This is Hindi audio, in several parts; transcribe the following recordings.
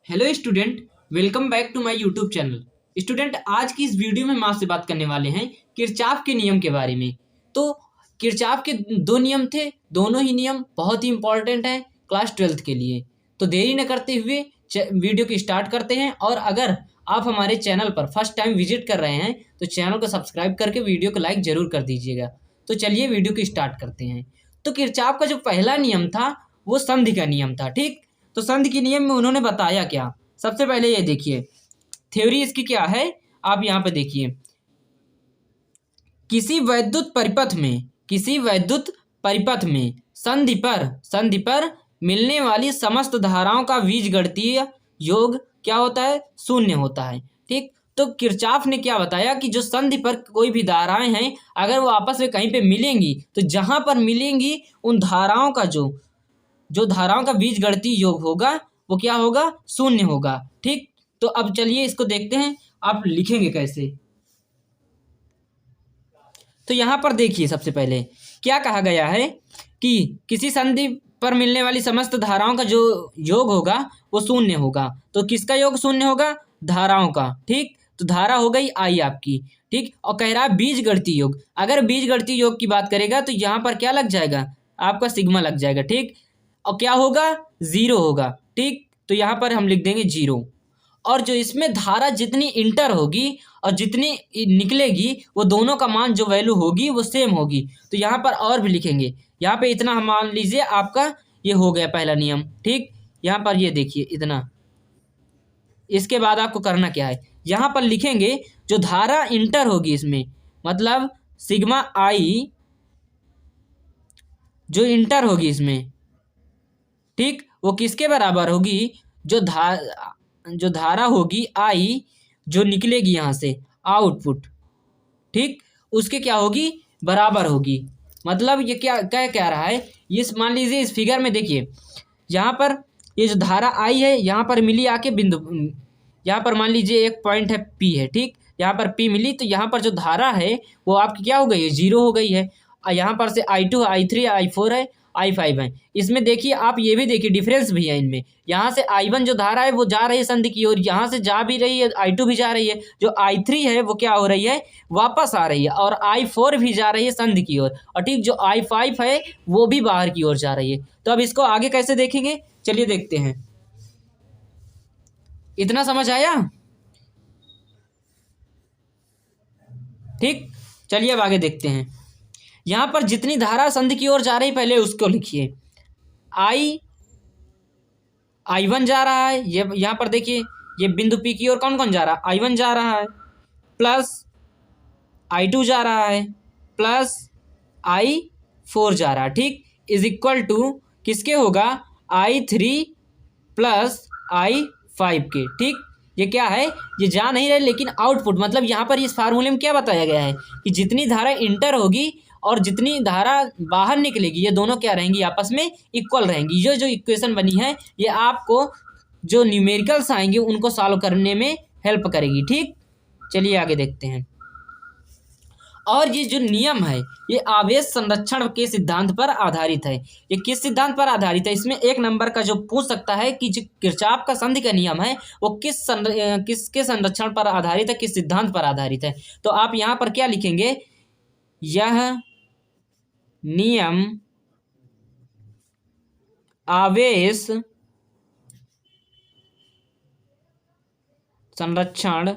Hello student, welcome back to my YouTube channel. Student, आज की इस वीडियो में हम आपसे बात करने वाले हैं किरचॉफ के नियम के बारे में। तो किरचॉफ के दो नियम थे, दोनों ही नियम बहुत ही इंपॉर्टेंट हैं क्लास 12th के लिए। तो देरी न करते हुए वीडियो की स्टार्ट करते हैं। और अगर आप हमारे चैनल पर फर्स्ट टाइम विजिट कर रहे हैं तो चैनल को सब्सक्राइब करके वीडियो को लाइक ज़रूर कर दीजिएगा। तो चलिए वीडियो को स्टार्ट करते हैं। तो किरचॉफ का जो पहला नियम था वो संधि का नियम था। ठीक, तो संधि के नियम में उन्होंने बताया क्या। सबसे पहले ये देखिए, थ्योरी इसकी क्या है, आप यहाँ पे देखिए। किसी वैद्युत परिपथ में संधि पर मिलने वाली समस्त धाराओं का बीजगणितीय योग क्या होता है, शून्य होता है। ठीक, तो किरचॉफ ने क्या बताया कि जो संधि पर कोई भी धाराएं हैं, अगर वो आपस में कहीं पे मिलेंगी तो जहां पर मिलेंगी उन धाराओं का जो धाराओं का बीजगणितीय योग होगा वो क्या होगा, शून्य होगा। ठीक, तो अब चलिए इसको देखते हैं आप लिखेंगे कैसे। तो यहाँ पर देखिए, सबसे पहले क्या कहा गया है कि किसी संधि पर मिलने वाली समस्त धाराओं का जो योग होगा वो शून्य होगा। तो किसका योग शून्य होगा, धाराओं का। ठीक, तो धारा हो गई आई आपकी। ठीक, और कह रहा है बीजगणितीय योग। अगर बीजगणितीय योग की बात करेगा तो यहाँ पर क्या लग जाएगा, आपका सिग्मा लग जाएगा। ठीक, और क्या होगा, जीरो होगा। ठीक, तो यहाँ पर हम लिख देंगे जीरो। और जो इसमें धारा जितनी इंटर होगी और जितनी निकलेगी वो दोनों का मान जो वैल्यू होगी वो सेम होगी। तो यहाँ पर और भी लिखेंगे, यहाँ पे इतना हम मान लीजिए आपका ये हो गया पहला नियम। ठीक, यहाँ पर ये देखिए इतना। इसके बाद आपको करना क्या है, यहाँ पर लिखेंगे जो धारा इंटर होगी इसमें, मतलब सिग्मा आई जो इंटर होगी इसमें, ठीक, वो किसके बराबर होगी, जो धारा होगी आई जो निकलेगी यहाँ से आउटपुट। ठीक, उसके क्या होगी, बराबर होगी। मतलब ये क्या रहा है, ये मान लीजिए इस फिगर में देखिए, यहाँ पर ये जो धारा आई है यहाँ पर मिली आके बिंदु, यहाँ पर मान लीजिए एक पॉइंट है पी है। ठीक, यहाँ पर पी मिली तो यहाँ पर जो धारा है वो आपकी क्या हो गई है, जीरो हो गई है। यहाँ पर से I2 I3 I4 है I5 है। इसमें देखिए आप ये भी देखिए डिफरेंस भी है इनमें। यहाँ से I1 जो धारा है वो जा रही है संधि की ओर, यहाँ से जा भी रही है, I2 भी जा रही है। जो I3 है वो क्या हो रही है, वापस आ रही है। और I4 भी जा रही है संधि की ओर। और ठीक, जो I5 है वो भी बाहर की ओर जा रही है। तो अब इसको आगे कैसे देखेंगे, चलिए देखते हैं। इतना समझ आया। ठीक, चलिए अब आगे देखते हैं। यहाँ पर जितनी धारा संधि की ओर जा रही पहले उसको लिखिए। I1 जा रहा है, ये यहाँ पर देखिए ये बिंदु P की ओर कौन कौन जा रहा है, I1 जा रहा है, प्लस I2 जा रहा है, प्लस I4 जा रहा है। ठीक, इज इक्वल टू किसके होगा, I3 प्लस I5 के। ठीक, ये क्या है, ये जा नहीं रहे लेकिन आउटपुट, मतलब यहाँ पर इस फार्मूले में क्या बताया गया है कि जितनी धारा इंटर होगी और जितनी धारा बाहर निकलेगी ये दोनों क्या रहेंगी, आपस में इक्वल रहेंगी। ये जो इक्वेशन बनी है ये आपको जो न्यूमेरिकल्स आएंगे उनको सॉल्व करने में हेल्प करेगी। ठीक, चलिए आगे देखते हैं। और ये जो नियम है ये आवेश संरक्षण के सिद्धांत पर आधारित है। ये किस सिद्धांत पर आधारित है, इसमें एक नंबर का जो पूछ सकता है कि जो किरचॉफ का संधि का नियम है वो किसके संरक्षण पर आधारित है, किस सिद्धांत पर आधारित है। तो आप यहाँ पर क्या लिखेंगे, यह नियम आवेश संरक्षण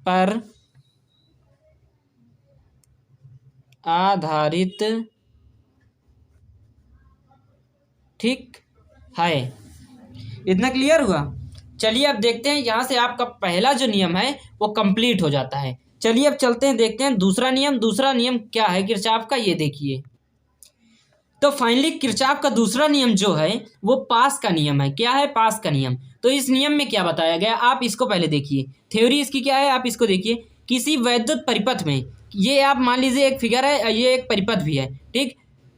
पर आधारित ठीक है। इतना क्लियर हुआ। चलिए अब देखते हैं, यहाँ से आपका पहला जो नियम है वो कंप्लीट हो जाता है। चलिए अब चलते हैं, देखते हैं दूसरा नियम। दूसरा नियम क्या है किरचॉफ का, ये देखिए। तो फाइनली किरचॉफ का दूसरा नियम जो है वो पास का नियम है। क्या है, पास का नियम। तो इस नियम में क्या बताया गया, आप इसको पहले देखिए। थ्योरी इसकी क्या है, आप इसको देखिए। किसी वैद्युत परिपथ में, ये आप मान लीजिए एक फिगर है, ये एक परिपथ भी है। ठीक,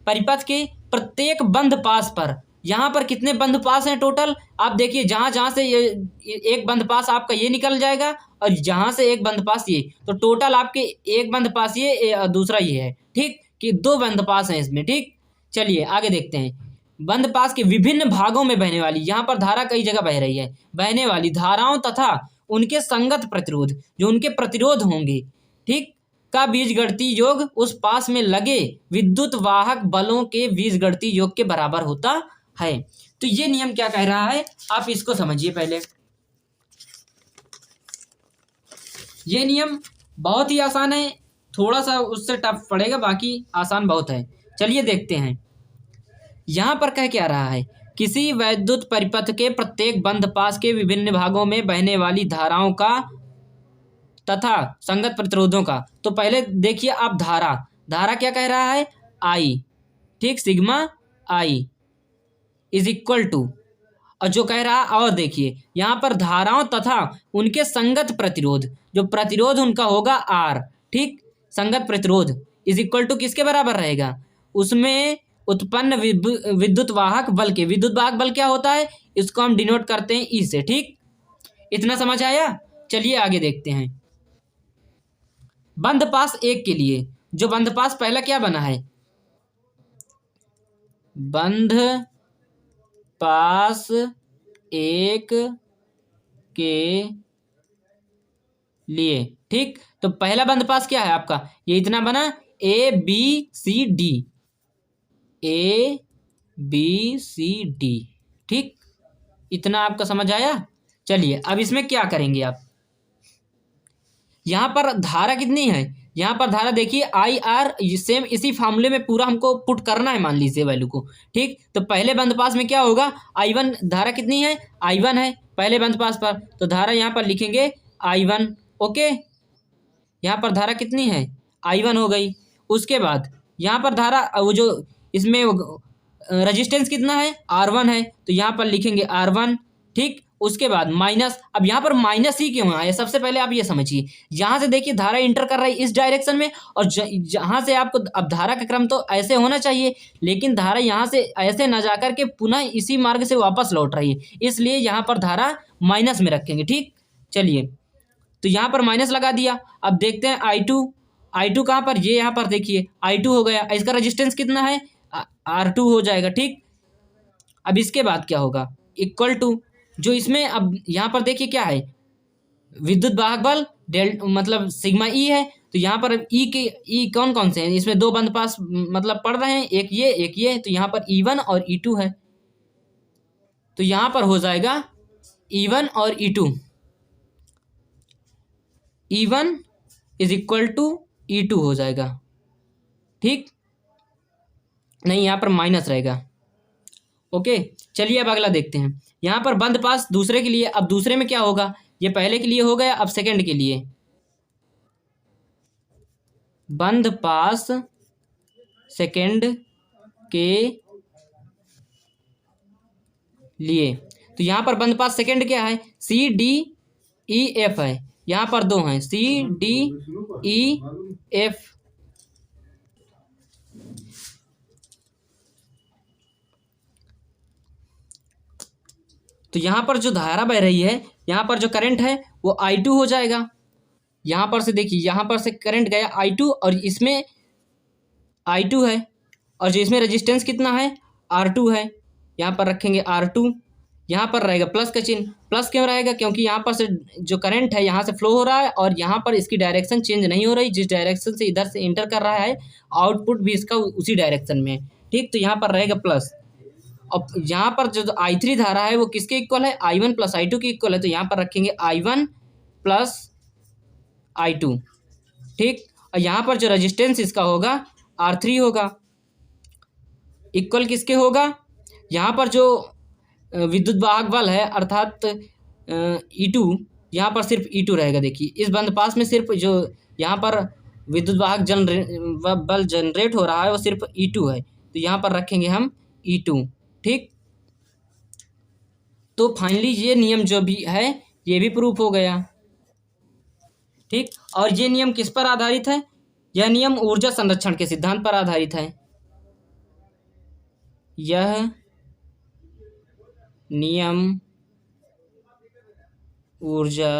परिपथ के प्रत्येक बंध पास पर, यहाँ पर कितने बंध पास हैं टोटल, आप देखिए। जहाँ जहाँ से ये एक बंध पास आपका ये निकल जाएगा और जहाँ से एक बंध पास ये, तो टोटल आपके एक बंध पास ये दूसरा ये है। ठीक, कि दो बंध पास हैं इसमें। ठीक, चलिए आगे देखते हैं। बंद पास के विभिन्न भागों में बहने वाली, यहाँ पर धारा कई जगह बह रही है, बहने वाली धाराओं तथा उनके संगत प्रतिरोध, जो उनके प्रतिरोध होंगे, ठीक, का बीजगणितीय योग उस पास में लगे विद्युत वाहक बलों के बीजगणितीय योग के बराबर होता है। तो ये नियम क्या कह रहा है, आप इसको समझिए पहले। ये नियम बहुत ही आसान है, थोड़ा सा उससे टफ पड़ेगा, बाकी आसान बहुत है। चलिए देखते हैं यहां पर कह क्या रहा है, किसी वैद्युत परिपथ के प्रत्येक बंद पास के विभिन्न भागों में बहने वाली धाराओं का तथा संगत प्रतिरोधों का। तो पहले देखिए आप धारा, धारा क्या कह रहा है, आई, ठीक, sigma I is equal to, और जो कह रहा है, और देखिए यहाँ पर धाराओं तथा उनके संगत प्रतिरोध, जो प्रतिरोध उनका होगा आर, ठीक, संगत प्रतिरोध इज इक्वल टू किसके बराबर रहेगा, उसमें उत्पन्न विद्युत वाहक बल के, विद्युत वाहक बल क्या होता है, इसको हम डिनोट करते हैं ई से, ठीक, इतना समझ आया। चलिए आगे देखते हैं। बंद पास एक के लिए, जो बंद पास पहला क्या बना है, बंद पास एक के लिए, ठीक, तो पहला बंद पास क्या है आपका, ये इतना बना, A B C D, A B C D, ठीक, इतना आपका समझ आया। चलिए अब इसमें क्या करेंगे आप, यहां पर धारा कितनी है, यहाँ पर धारा देखिए आई आर, सेम इसी फॉर्मूले में पूरा हमको पुट करना है, मान लीजिए वैल्यू को, ठीक। तो पहले बंद पास में क्या होगा, आई वन, धारा कितनी है, आई वन है पहले बंद पास पर, तो धारा यहाँ पर लिखेंगे आई वन, ओके, यहाँ पर धारा कितनी है, आई वन हो गई। उसके बाद यहाँ पर धारा, वो जो इसमें रजिस्टेंस कितना है, आर वन है, तो यहाँ पर लिखेंगे आर वन, ठीक। उसके बाद माइनस, अब यहाँ पर माइनस ही क्यों आया, सबसे पहले आप ये समझिए, यहाँ से देखिए धारा इंटर कर रही है इस डायरेक्शन में, और जहाँ से आपको, अब धारा का क्रम तो ऐसे होना चाहिए, लेकिन धारा यहाँ से ऐसे ना जाकर के पुनः इसी मार्ग से वापस लौट रही है, इसलिए यहाँ पर धारा माइनस में रखेंगे, ठीक। चलिए तो यहाँ पर माइनस लगा दिया। अब देखते हैं आई टू, आई टू कहाँ पर, ये यहाँ पर देखिए आई टू हो गया, इसका रजिस्टेंस कितना है, आर टू हो जाएगा, ठीक। अब इसके बाद क्या होगा, इक्वल टू, जो इसमें अब यहाँ पर देखिए क्या है, विद्युत वाहक बल डेल मतलब सिग्मा ई है, तो यहाँ पर ई के, ई कौन कौन से हैं, इसमें दो बंद पास मतलब पढ़ रहे हैं, एक ये, तो यहाँ पर ई वन और ई टू है, तो यहाँ पर हो जाएगा ई वन और E two, E one is equal to E two हो जाएगा, ठीक, नहीं यहाँ पर माइनस रहेगा, ओके। चलिए अब अगला देखते हैं, यहाँ पर बंद पास दूसरे के लिए, अब दूसरे में क्या होगा, ये पहले के लिए हो गया, अब सेकंड के लिए, बंद पास सेकंड के लिए, तो यहाँ पर बंद पास सेकंड क्या है, सी डी ई एफ है, यहाँ पर दो हैं, सी डी ई एफ, तो यहाँ पर जो धारा बह रही है, यहाँ पर जो करंट है वो आई टू हो जाएगा, यहाँ पर से देखिए, यहाँ पर से करंट गया आई टू, और इसमें आई टू है, और जो इसमें रेजिस्टेंस कितना है, आर टू है, यहाँ पर रखेंगे आर टू, यहाँ पर रहेगा प्लस का चिन्ह, प्लस क्यों रहेगा, क्योंकि यहाँ पर से जो करंट है यहाँ से फ्लो हो रहा है, और यहाँ पर इसकी डायरेक्शन चेंज नहीं हो रही, जिस डायरेक्शन से इधर से इंटर कर रहा है, आउटपुट भी इसका उसी डायरेक्शन में है, ठीक, तो यहाँ पर रहेगा प्लस। अब यहाँ पर जो आई थ्री धारा है वो किसके इक्वल है, I one plus I two के इक्वल है, तो यहाँ पर रखेंगे I one plus I two, ठीक, और यहाँ पर जो रेजिस्टेंस इसका होगा आर थ्री होगा, इक्वल किसके होगा, यहाँ पर जो विद्युत वाहक बल है अर्थात ई टू, यहाँ पर सिर्फ ई टू रहेगा, देखिए इस बंद पास में सिर्फ जो यहाँ पर विद्युत वाहक बल जनरेट हो रहा है वो सिर्फ ई टू है, तो यहाँ पर रखेंगे हम ई टू, ठीक। तो फाइनली ये नियम जो भी है ये भी प्रूफ हो गया, ठीक। और ये नियम किस पर आधारित है, यह नियम ऊर्जा संरक्षण के सिद्धांत पर आधारित है, यह नियम ऊर्जा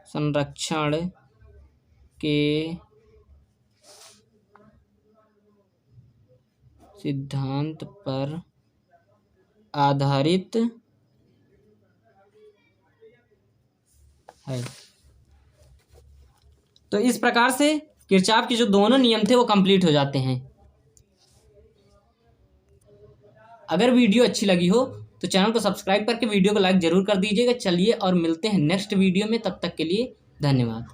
संरक्षण के सिद्धांत पर आधारित है। तो इस प्रकार से किरचॉफ के जो दोनों नियम थे वो कंप्लीट हो जाते हैं। अगर वीडियो अच्छी लगी हो तो चैनल को सब्सक्राइब करके वीडियो को लाइक जरूर कर दीजिएगा। चलिए और मिलते हैं नेक्स्ट वीडियो में, तब तक के लिए धन्यवाद।